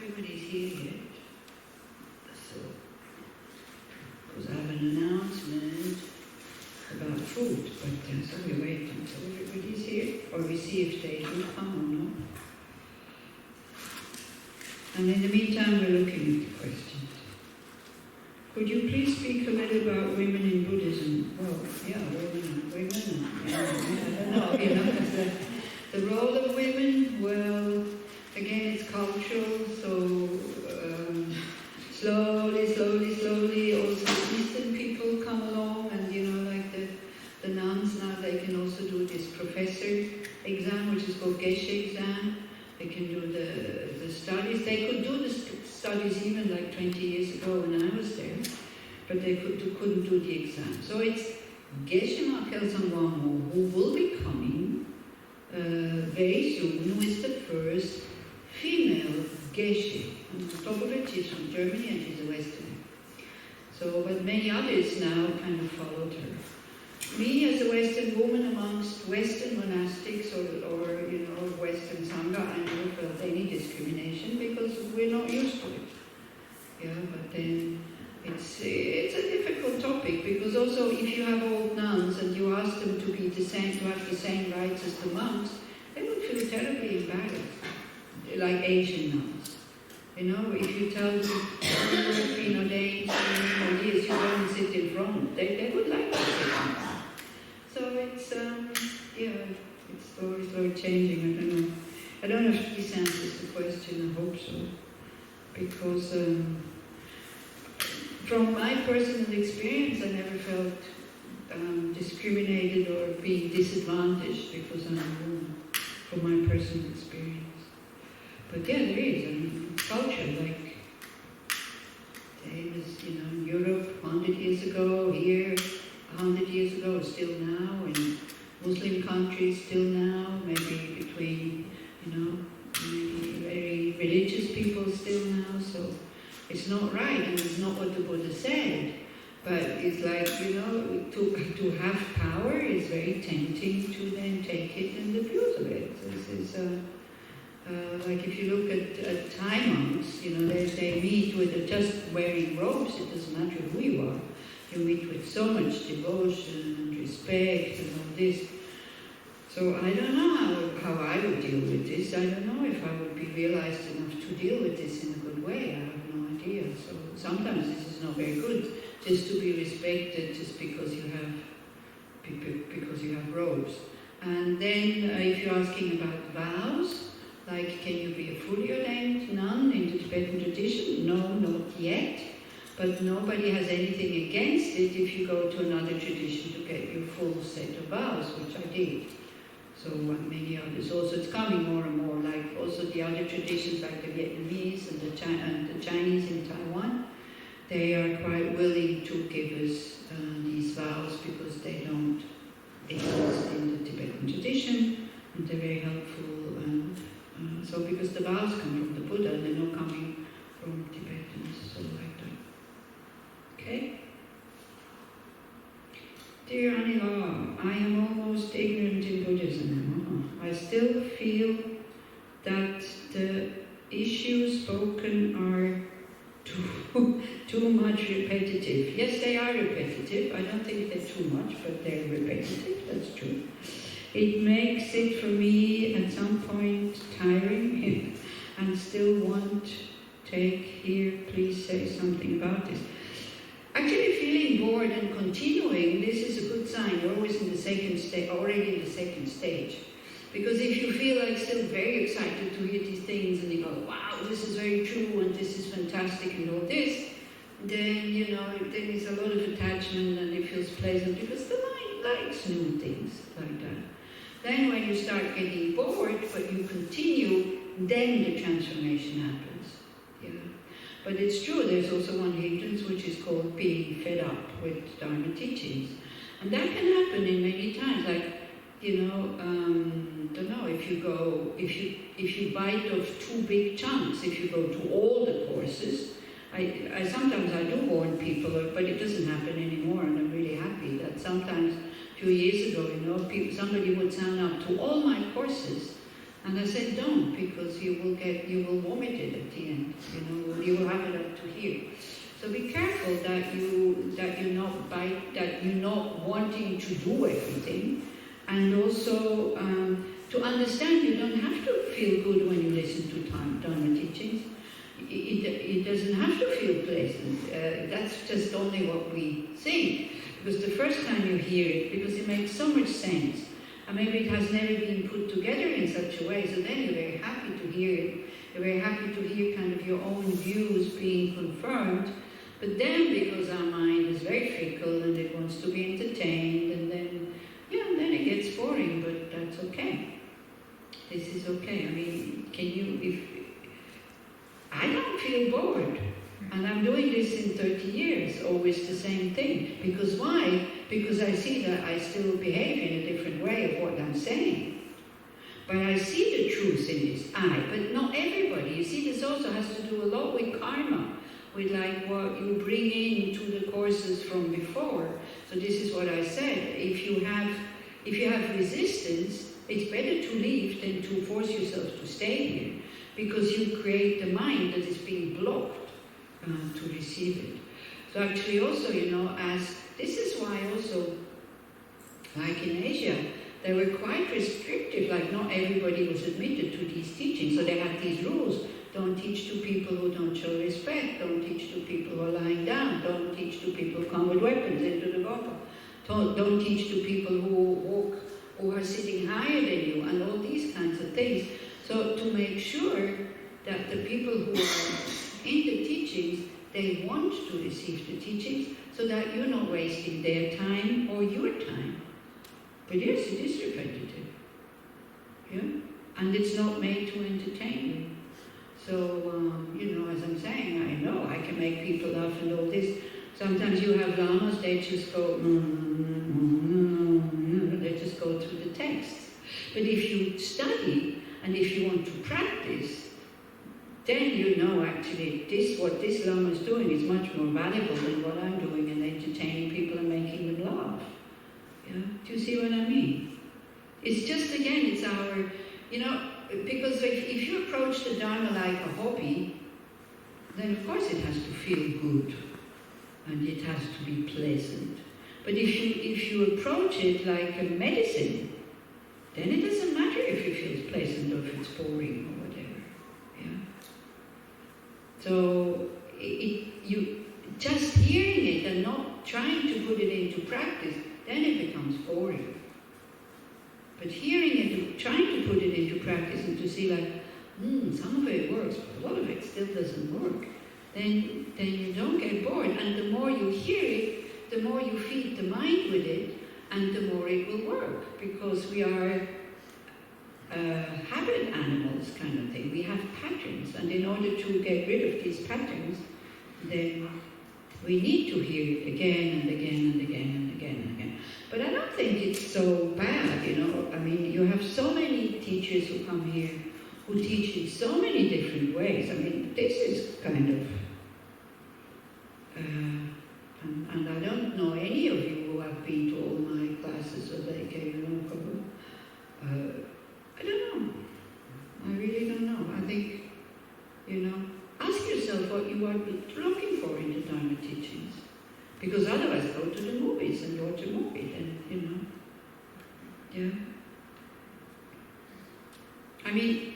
everybody's here yet. So, because I have an announcement about food, but so we're waiting until everybody's here, or we see if they will come or not. And in the meantime, we're looking at the questions. Could you please speak a little about women in Buddhism? Well, yeah, women. Yeah, I don't know, the role of women, well, again, it's cultural, so slowly, also Eastern people come along, and like the nuns now, they can also do this professor exam, which is called Geshe exam. They can do the studies. They could do the studies even like 20 years ago when I was there, but they couldn't do the exam. So it's Geshe Kelsang Wangmo, who will be coming very soon, who is the first female Geshe. On top of it, she's from Germany and she's a Westerner. So, but many others now kind of followed her. Me as a Western woman amongst Western monastics or Western Sangha, I never felt any discrimination because we're not used to it. Yeah, but then it's a difficult topic because also if you have old nuns and you ask them to be the same, to have the same rights as the monks, they would feel terribly embarrassed, like Asian nuns. If you tell them you've been ordained for many years, you go and sit in front, they would like to sit in front. So it's, it's slowly changing. I don't know if this answers the question, I hope so. Because from my personal experience, I never felt discriminated or being disadvantaged because I'm a woman, from my personal experience. But yeah, there is, culture, like, there was, in Europe 100 years ago, here 100 years ago, still now, in Muslim countries, still now, maybe between, maybe very religious people still now, so it's not right, and it's not what the Buddha said, but it's like, to have power is very tempting to then take it and abuse of it. This is, like if you look at Thai monks, they meet with just wearing robes, it doesn't matter who you are. You meet with so much devotion and respect and all this. So I don't know how I would deal with this. I don't know if I would be realized enough to deal with this in a good way. I have no idea. So sometimes this is not very good, just to be respected just because you have robes. And then if you're asking about vows, like can you be a fully ordained nun in the Tibetan tradition? No, not yet. But nobody has anything against it if you go to another tradition to get your full set of vows, which I did. So many others. Also, it's coming more and more, like also the other traditions like the Vietnamese and the Chinese in Taiwan, they are quite willing to give us these vows because they don't exist in the Tibetan tradition, and they're very helpful. So because the vows come from the Buddha, they're not coming from Tibetans, so like that. Okay? Dear Anila, I am almost ignorant in Buddhism. I still feel that the issues spoken are too much repetitive. Yes, they are repetitive. I don't think they're too much, but they're repetitive, that's true. It makes it for me at some point tiring and still want take here, please say something about this. Actually feeling bored and continuing, this is a good sign. You're always in the second stage, already in the second stage. Because if you feel like still very excited to hear these things and you go, wow, this is very true and this is fantastic and all this, then, there is a lot of attachment and it feels pleasant because the mind likes new things like that. Then when you start getting bored, but you continue, then the transformation happens. Yeah. But it's true, there's also one hindrance which is called being fed up with Dharma teachings. And that can happen in many times, like, don't know, if you bite off too big chunks, if you go to all the courses, I sometimes I do warn people, but it doesn't happen anymore, and I'm really happy that sometimes, a few years ago, somebody would sign up to all my courses, and I said, don't, because you will vomit it at the end. to do everything, and also to understand you don't have to feel good when you listen to Dharma teachings. It doesn't have to feel pleasant. That's just only what we think. Because the first time you hear it, because it makes so much sense, and maybe it has never been put together in such a way, so then you're very happy to hear it. You're very happy to hear kind of your own views being confirmed. But then, because our mind is very fickle and it wants to be entertained, and then, then it gets boring, but that's okay. This is okay. I mean, I don't feel bored. And I'm doing this in 30 years, always the same thing. Because why? Because I see that I still behave in a different way of what I'm saying. But I see the truth in this, but not everybody. You see, this also has to do a lot with karma, with like what you bring into the courses from before. So this is what I said. If you have resistance, it's better to leave than to force yourself to stay here, because you create the mind that is being blocked to receive it. So actually also, as this is why also, like in Asia, they were quite restrictive, like not everybody was admitted to these teachings. So they had these rules. Don't teach to people who don't show respect. Don't teach to people who are lying down. Don't teach to people who come with weapons into the Gompa. Don't teach to people who are sitting higher than you, and all these kinds of things. So to make sure that the people who are in the teachings, they want to receive the teachings, so that you're not wasting their time or your time. But yes, it is repetitive. Yeah? And it's not made to entertain you. So, as I'm saying, I know I can make people laugh and all this. Sometimes you have lamas, they just go, they just go through the texts. But if you study, and if you want to practice, then actually what this lama is doing is much more valuable than what I'm doing and entertaining people and making them laugh. Yeah? Do you see what I mean? It's just, again, it's our, because if you approach the Dharma like a hobby, then of course it has to feel good and it has to be pleasant. But if you approach it like a medicine, then it doesn't matter if it feels pleasant or if it's boring or whatever. Yeah. So you just hearing it and not trying to put it into practice, then it becomes boring. But hearing it and trying to put it into practice and to see like, some of it works, but a lot of it still doesn't work, then you don't get bored. And the more you hear it, the more you feed the mind with it, and the more it will work, because we are habit animals kind of thing. We have patterns, and in order to get rid of these patterns, then we need to hear it again and again and again and again and again. But I don't think it's so bad, I mean, you have so many teachers who come here who teach in so many different ways. I mean, this is kind of... and I don't know any of you who have been to all my classes or they came, I don't know. I really don't know. I think, ask yourself what you are looking for in the Dharma teachings. Because otherwise, go to the movies and watch a movie, and, yeah. I mean,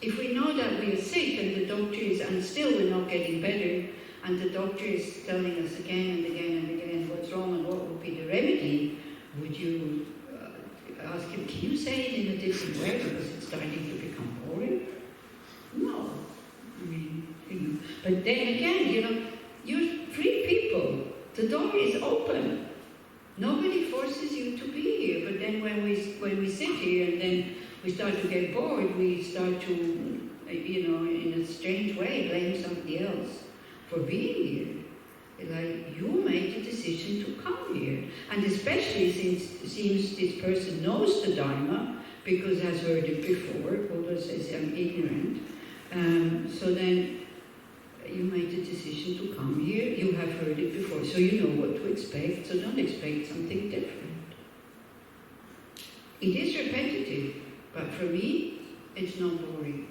if we know that we are sick and the doctor is, and still we're not getting better, and the doctor is telling us again and again and again what's wrong and what would be the remedy, would you ask him, can you say it in a different way because it's starting to become boring? No. I mean, but then again, you're free people. The door is open. Nobody forces you to be here. But then when we sit here and then we start to get bored, we start to, in a strange way, blame somebody else for being here. Like, you made the decision to come here. And especially since it seems this person knows the Dharma, because has heard it before, although says I'm ignorant. So then you made the decision to come here, you have heard it before, so you know what to expect, so don't expect something different. It is repetitive, but for me, it's not boring.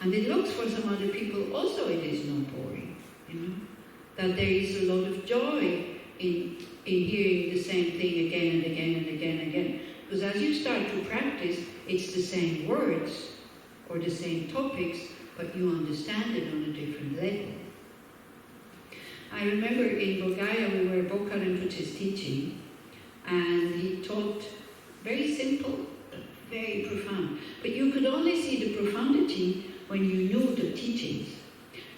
And it looks for some other people also it is not boring, That there is a lot of joy in hearing the same thing again and again and again and again. Because as you start to practice, it's the same words or the same topics, but you understand it on a different level. I remember in Bulgaria we were Bokar Rinpoche's teaching, and he taught very simple, but very profound. But you could only see the profundity when you knew the teachings.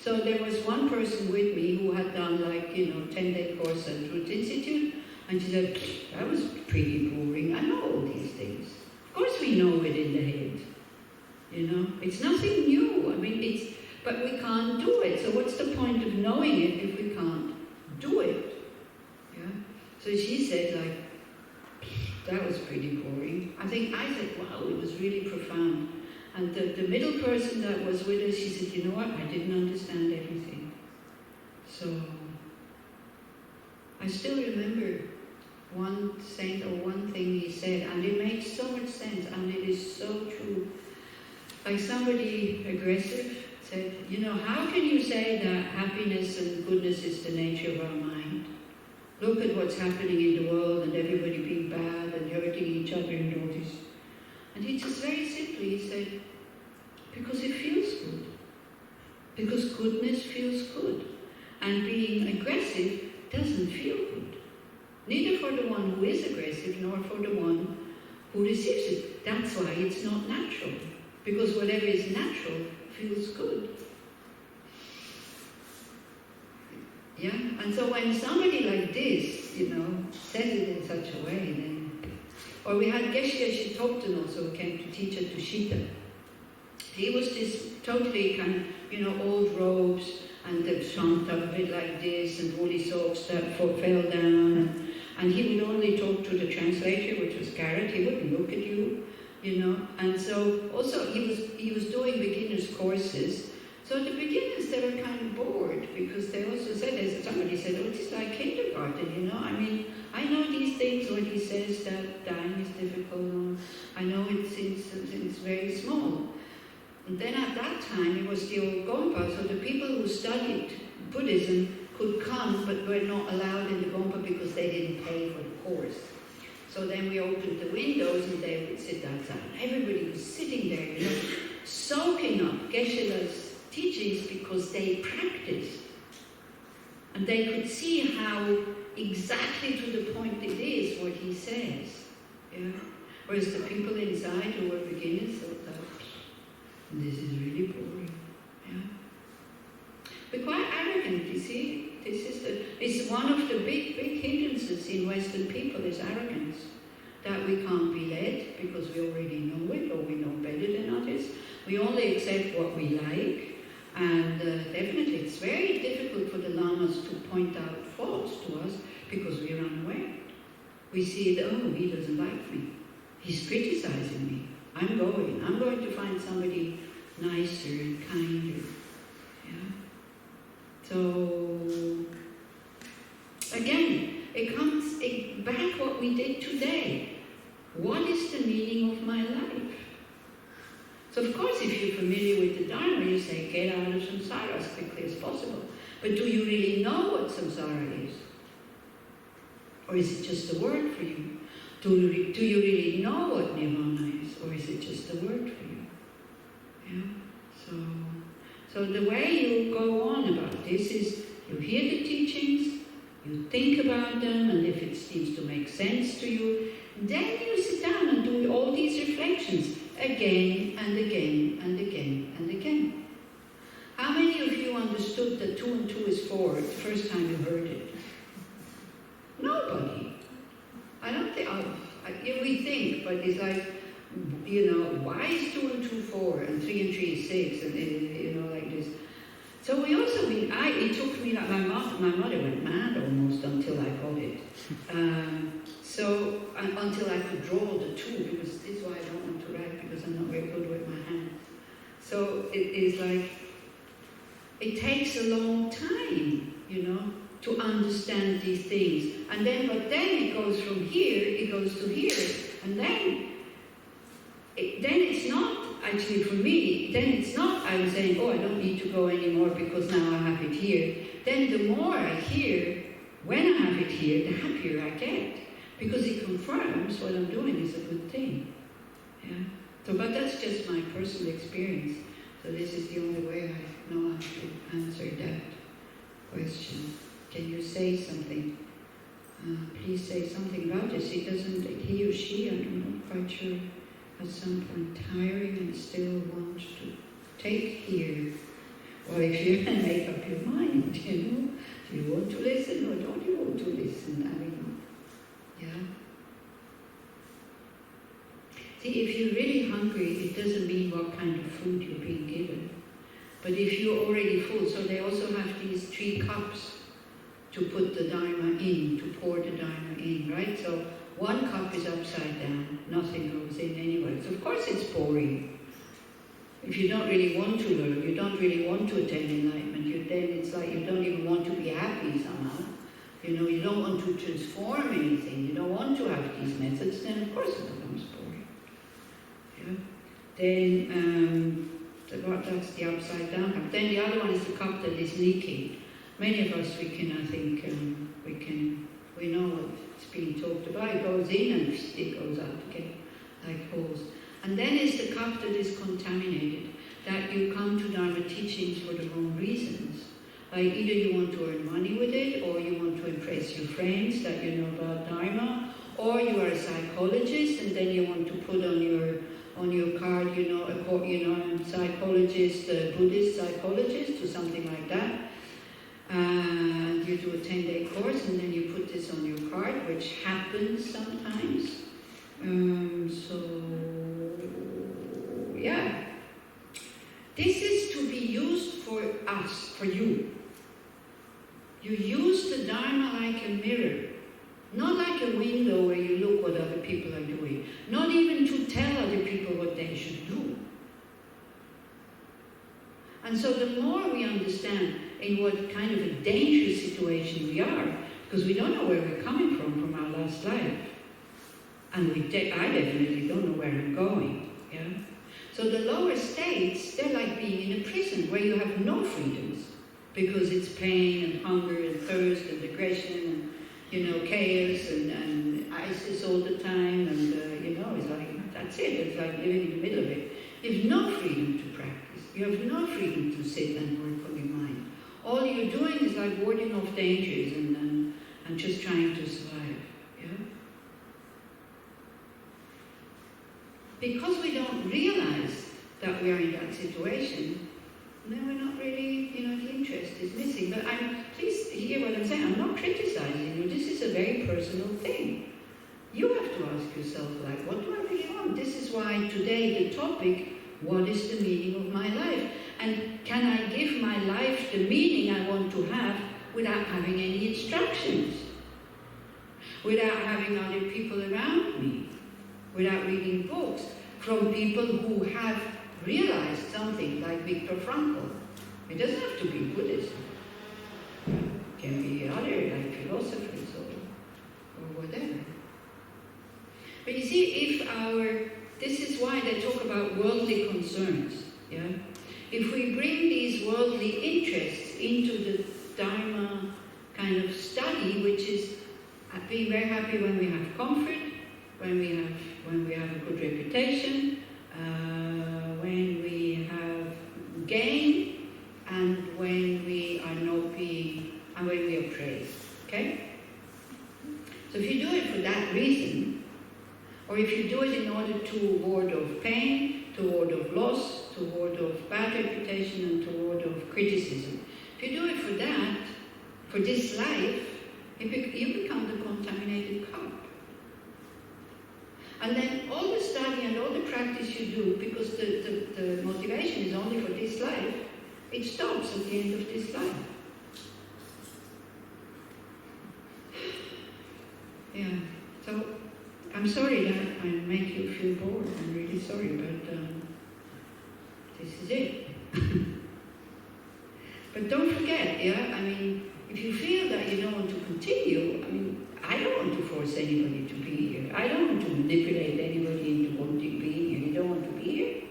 So there was one person with me who had done 10-day course at Truth Institute, and she said, that was pretty boring. I know all these things. Of course we know it in the head. It's nothing new. But we can't do it. So what's the point of knowing it if we can't do it? Yeah. So she said, that was pretty boring. I said, wow, it was really profound. And the middle person that was with us, she said, you know what, I didn't understand everything. So I still remember one saint or one thing he said, and it makes so much sense, and it is so true. Like somebody aggressive said, how can you say that happiness and goodness is the nature of our mind? Look at what's happening in the world and everybody being bad and hurting each other and all this. And he just very simply said, because it feels good. Because goodness feels good. And being aggressive doesn't feel good. Neither for the one who is aggressive nor for the one who receives it. That's why it's not natural. Because whatever is natural feels good. Yeah? And so when somebody like this, says it in such a way, then... Or we had Geshe Topton also, who came to teach at Tushita. He was this totally kind of, old robes, and the front of a bit like this, and woolly socks that fell down, and he would only talk to the translator, which was Garrett. He wouldn't look at you, And so also he was doing beginners courses. So the beginners, they were kind of bored, because they also said, somebody said, oh, it's like kindergarten, I know these things, what he says, that dying is difficult, I know it since very small. And then at that time, it was the old Gompa, so the people who studied Buddhism could come, but were not allowed in the Gompa because they didn't pay for the course. So then we opened the windows and they would sit outside. Everybody was sitting there, soaking up Geshe-la's teachings because they practiced. And they could see how exactly to the point it is what he says. Yeah? Whereas the people inside who were beginners thought, this is really boring. Yeah? We're quite arrogant, you see. It's one of the big hindrances in Western people is arrogance. That we can't be led because we already know it, or we know better than others. We only accept what we like. And definitely it's very difficult for the lamas to point out faults to us because we're unaware. We see that, oh, he doesn't like me. He's criticizing me. I'm going to find somebody nicer and kinder. Yeah? So, again, it comes back what we did today. What is the meaning of my life? So, of course, if you're familiar with the Dharma, you say, get out of samsara as quickly as possible. But do you really know what samsara is? Or is it just a word for you? Do you really know what nirvana is? Or is it just a word for you? Yeah? So the way you go on about this is you hear the teachings, you think about them, and if it seems to make sense to you, then you sit down and do all these reflections again and again and again and again. How many of you understood that 2 and 2 is 4 the first time you heard it? Nobody. I don't think, we think, but it's like, why is 2 and 2 4 and 3 and 3 is 6 and like this. So we also, it took me, like my mother went mad almost until I got it. Until I could draw the 2, because this is why I don't want to write, because I'm not very good with my hands. So it is like, it takes a long time, to understand these things. But then it goes from here, it goes to here, and then it's not, actually for me, then it's not I'm saying, oh, I don't need to go anymore because now I have it here. Then the more I hear, when I have it here, the happier I get. Because it confirms what I'm doing is a good thing. Yeah? So, but that's just my personal experience. So this is the only way I know how to answer that question. Can you say something? Please say something about this. He doesn't, he or she, I'm not quite sure, at some point tiring and still want to take here. Or if you make up your mind, do you want to listen or don't you want to listen? I mean, yeah. See, if you're really hungry, it doesn't mean what kind of food you're being given. But if you're already full, so they also have these 3 cups to put the Dharma in, to pour the Dharma in, right? So 1 cup is upside down, nothing goes in anywhere. So of course it's boring. If you don't really want to learn, you don't really want to attain enlightenment, then it's like you don't even want to be happy somehow. You don't want to transform anything, you don't want to have these methods, then of course it becomes boring. Yeah? Then, that's the upside down cup. Then the other one is the cup that is leaking. Many of us, we know what's being talked about. It goes in and it goes out again, like holes. And then is the cup that is contaminated, that you come to Dharma teachings for the wrong reasons. Like either you want to earn money with it, or you want to impress your friends that you know about Dharma, or you are a psychologist and then you want to put on your card, I'm a psychologist, a Buddhist psychologist, or something like that. And you do a 10-day course and then you put this on your card, which happens sometimes. Yeah. This is to be used for us, for you. You use the Dharma like a mirror, not like a window where you look what other people are doing, not even to tell other people what they should do. And so the more we understand in what kind of a dangerous situation we are, because we don't know where we're coming from our last life, and I definitely don't know where I'm going. Yeah. So the lower states, they're like being in a prison where you have no freedoms, because it's pain and hunger and thirst and aggression and chaos and ISIS all the time, and it's like that's it. It's like living in the middle of it. You have no freedom to practice. You have no freedom to sit and work on your mind. All you're doing is like warding off dangers and just trying to survive. Yeah. Because we don't realize that we are in that situation, then we're not really, the interest is missing. But please hear what I'm saying. I'm not criticizing you. This is a very personal thing. You have to ask yourself, like, what do I really want? This is why today the topic, what is the meaning of my life? And can I give my life the meaning I want to have without having any instructions? Without having other people around me? Without reading books from people who have realized something, like Viktor Frankl. It doesn't have to be Buddhism. It can be other, like philosophers or whatever. But you see, this is why they talk about worldly concerns. Yeah? If we bring these worldly interests into the Dharma kind of study, which is being very happy when we have comfort, when we have a good reputation, when we have gain, and when we are not being, and when we are praised. Okay? So if you do it for that reason, or if you do it in order to ward off pain, to ward off loss, to ward off bad reputation, and to ward off criticism, if you do it for that, for this life, you become the contaminated cup. And then all the study and all the practice you do, because the motivation is only for this life, it stops at the end of this life. Yeah, so I'm sorry that I make you feel bored. I'm really sorry, but this is it. But don't forget, yeah, I mean, if you feel that you don't want to continue, I mean, I don't want to force anybody to be here. I don't want to manipulate anybody into wanting to be here. You don't want to be here?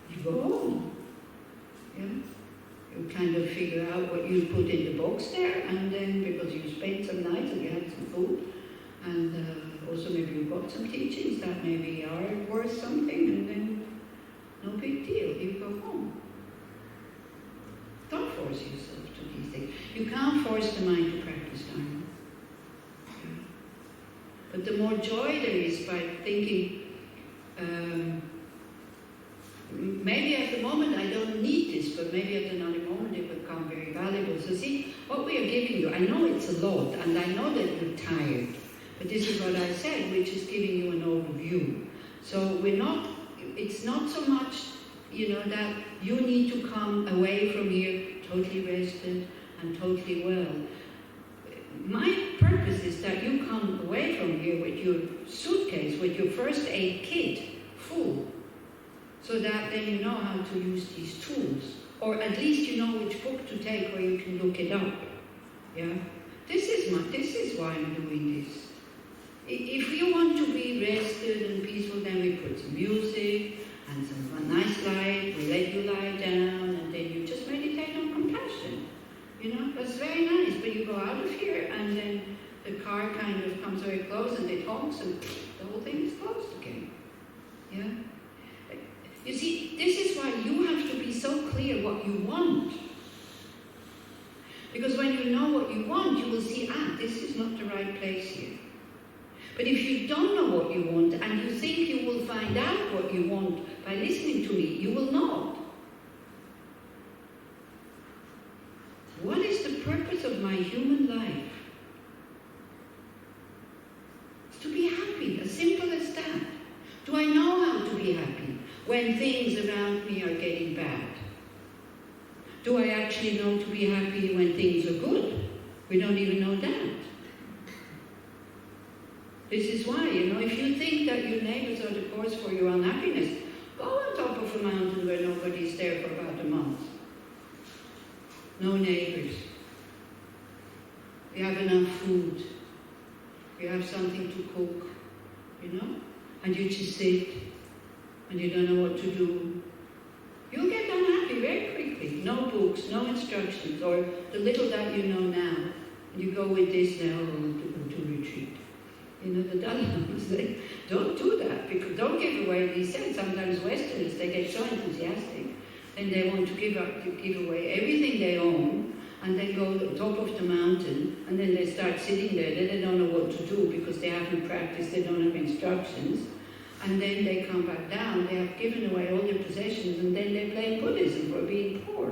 You go home. Yeah? You kind of figure out what you put in the box there, and then because you spent some nights and you had some food, and also maybe you got some teachings that maybe are worth something, and then no big deal, you go home. Don't force yourself to these things. You can't force the mind to practice Dharma. Okay. But the more joy there is by thinking, maybe at the moment I don't need this, but maybe at another moment it will become very valuable. So see, what we are giving you, I know it's a lot, and I know that you're tired, but this is what I said, we're just giving you an overview. So it's not so much, that you need to come away from here totally rested and totally well. My purpose is that you come away from here with your suitcase, with your first aid kit full, so that then you know how to use these tools, or at least you know which book to take where you can look it up. Yeah, this is why I'm doing this. If you want to be rested and peaceful, then we put some music and some nice light. We let you lie down, and then you just meditate on compassion. That's very nice. But you go out of here, and then the car kind of comes very close, and it honks, and the whole thing is closed again. Yeah. You see, this is why you have to be so clear what you want. Because when you know what you want, you will see, this is not the right place here. But if you don't know what you want, and you think you will find out what you want by listening to me, you will not. What is the purpose of my human life? It's to be happy, as simple as that. Do I know how to be happy when things around me are getting bad? Do I actually know to be happy when things are good? We don't even know that. This is why, if you think that your neighbors are the cause for your unhappiness, go on top of a mountain where nobody's there for about a month. No neighbors. You have enough food. You have something to cook, and you just sit, and you don't know what to do. You'll get unhappy very quickly. No books, no instructions, or the little that you know now. And you go with this now to retreat. The Dalai Lama say, don't do that, because don't give away these things. Sometimes Westerners, they get so enthusiastic, and they want to give away everything they own, and then go to the top of the mountain, and then they start sitting there. Then they don't know what to do because they haven't practiced, they don't have instructions. And then they come back down, they have given away all their possessions, and then they blame Buddhism for being poor.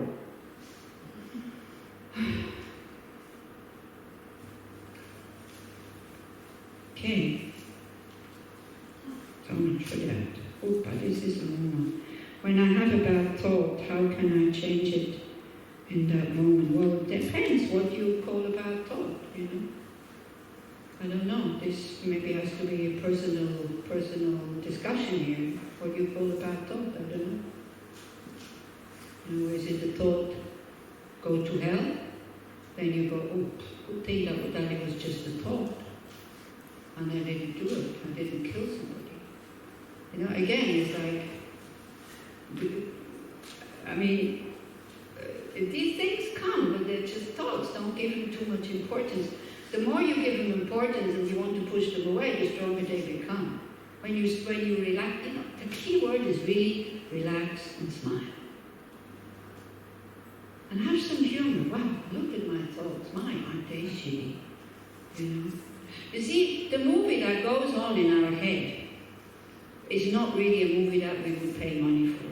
Okay. So much for that. But this is a long one. When I have a bad thought, how can I change it in that moment? Well, it depends what you call a bad thought, I don't know. This maybe has to be a personal discussion here. What you call a bad thought, I don't know. Is it the thought, go to hell? Then you go, good thing that it was just a thought. And I didn't do it. I didn't kill somebody. Again, it's like, these things come, but they're just thoughts. Don't give them too much importance. The more you give them importance and you want to push them away, the stronger they become. When you relax, the key word is really relax and smile. And have some humor. Wow, look at my thoughts. Aren't they shitty? You see, the movie that goes on in our head is not really a movie that we would pay money for.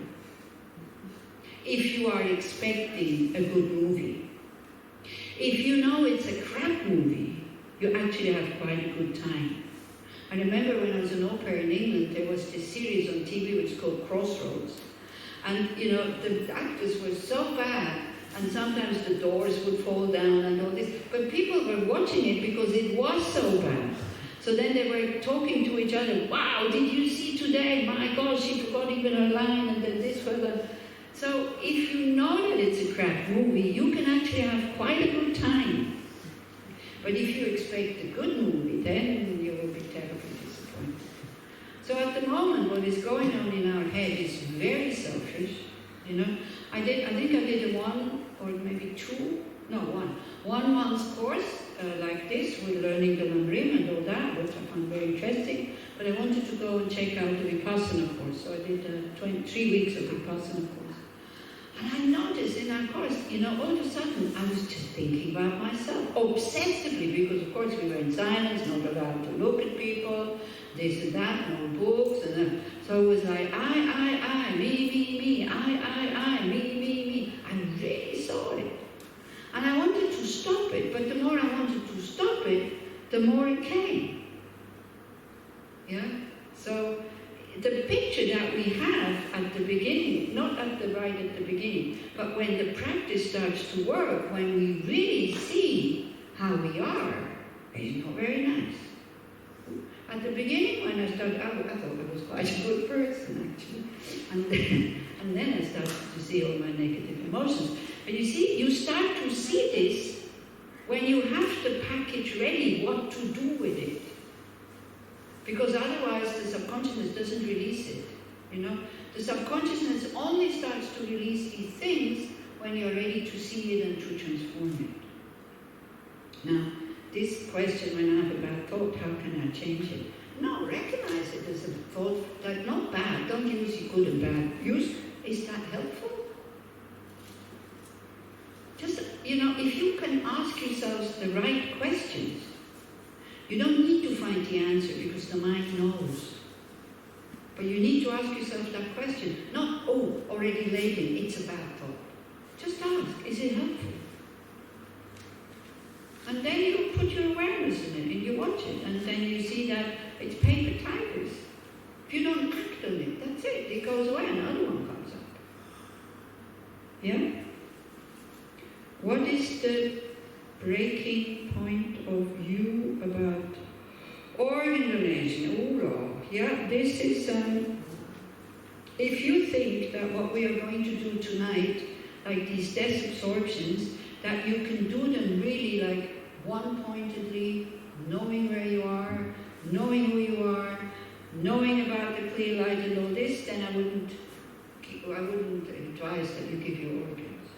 If you are expecting a good movie. If you know it's a crap movie, you actually have quite a good time. I remember when I was an au pair in England, there was this series on TV which was called Crossroads. And, the actors were so bad, and sometimes the doors would fall down and all this. But people were watching it because it was so bad. So then they were talking to each other, wow, did you see today? My God, she forgot even her line, and then this further. So if you know that it's a crap movie, you can actually have quite a good time. But if you expect a good movie, then you will be terribly disappointed. So at the moment, what is going on in our head is very selfish. I think I did a 1 or one month's course like this with learning the Lamrim and all that, which I found very interesting. But I wanted to go and check out the Vipassana course, so I did 3 weeks of Vipassana course. And I noticed in that course, all of a sudden I was just thinking about myself, obsessively, because of course we were in silence, not allowed to look at people, this and that, no books, and then, so it was like, I, me, I, me. I really saw it. And I wanted to stop it, but the more I wanted to stop it, the more it came. Yeah? So the picture that we have at the beginning, not right at the beginning, but when the practice starts to work, when we really see how we are, is not very nice. At the beginning, when I started, I thought I was quite a good person, actually. And then I started to see all my negative emotions. But you see, you start to see this when you have the package ready, what to do with it. Because otherwise the subconsciousness doesn't release it. The subconsciousness only starts to release these things when you're ready to see it and to transform it. Now, this question when I have a bad thought, how can I change it? No, recognize it as a thought, that not bad, don't use it good and bad. Is that helpful? Just, if you can ask yourselves the right questions, you don't need to find the answer because the mind knows. But you need to ask yourself that question. Not, already labeling, it's a bad thought. Just ask, is it helpful? And then you put your awareness in it and you watch it. And then you see that it's paper tigers. If you don't act on it, that's it. It goes away and another one comes up. Yeah? What is the breaking point of view about organ donation? Yeah, this is, if you think that what we are going to do tonight, like these death absorptions, that you can do them really like one-pointedly, knowing where you are, knowing who you are, knowing about the clear light and all this, then I wouldn't advise that you give your organs.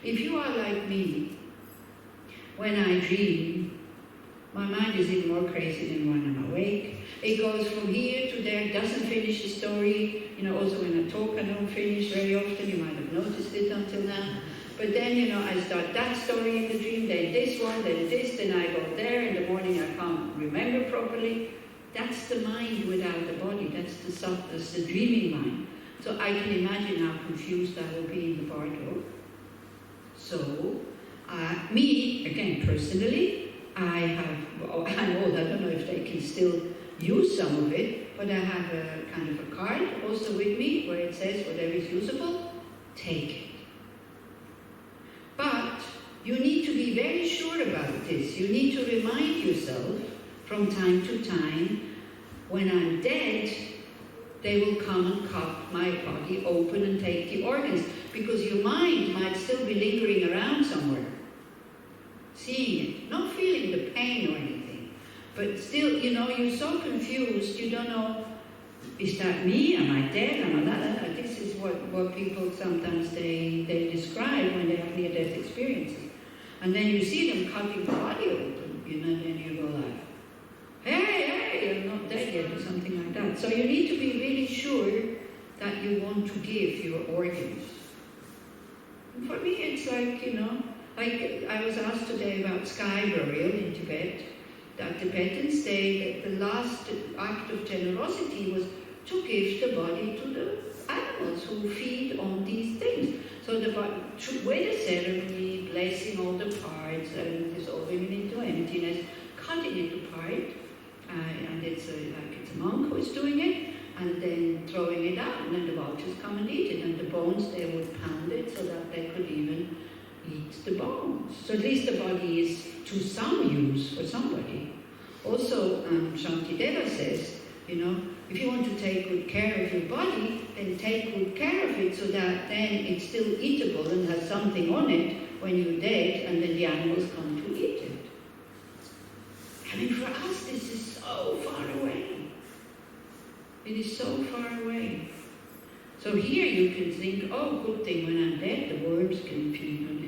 If you are like me, when I dream, my mind is even more crazy than when I'm awake. It goes from here to there, doesn't finish the story. Also when I talk, I don't finish very often. You might have noticed it until now. But then, I start that story in the dream, then this one, then this, then I go there. In the morning, I can't remember properly. That's the mind without the body. That's the dreaming mind. So I can imagine how confused I will be in the bardo. So, me, again, personally, I'm old, I don't know if they can still use some of it, but I have a kind of a card also with me where it says whatever is usable, take it. But you need to be very sure about this. You need to remind yourself from time to time, when I'm dead, they will come and cut my body open and take the organs, because your mind might still be lingering around somewhere, seeing it, not feeling the pain or anything, but still, you're so confused, you don't know, is that me? Am I dead? Am I not? This is what people sometimes they describe when they have near-death experiences. And then you see them cutting the body open, and then you go like, hey, I'm not dead yet, or something like that. So you need to be really sure that you want to give your organs. And for me, it's like I was asked today about sky burial in Tibet. That Tibetans say that the last act of generosity was to give the body to the animals who feed on these things. So with a ceremony, blessing all the parts, and dissolving it into emptiness, cutting it apart, and it's a monk who is doing it, and then throwing it out, and then the vultures come and eat it, and the bones, they would pound it so that they could even eat the bones. So at least the body is to some use for somebody. Also, Shantideva says, if you want to take good care of your body, then take good care of it so that then it's still eatable and has something on it when you're dead, and then the animals come to eat it. I mean, for us, this is so far away. It is so far away. So here you can think, good thing when I'm dead, the worms can feed on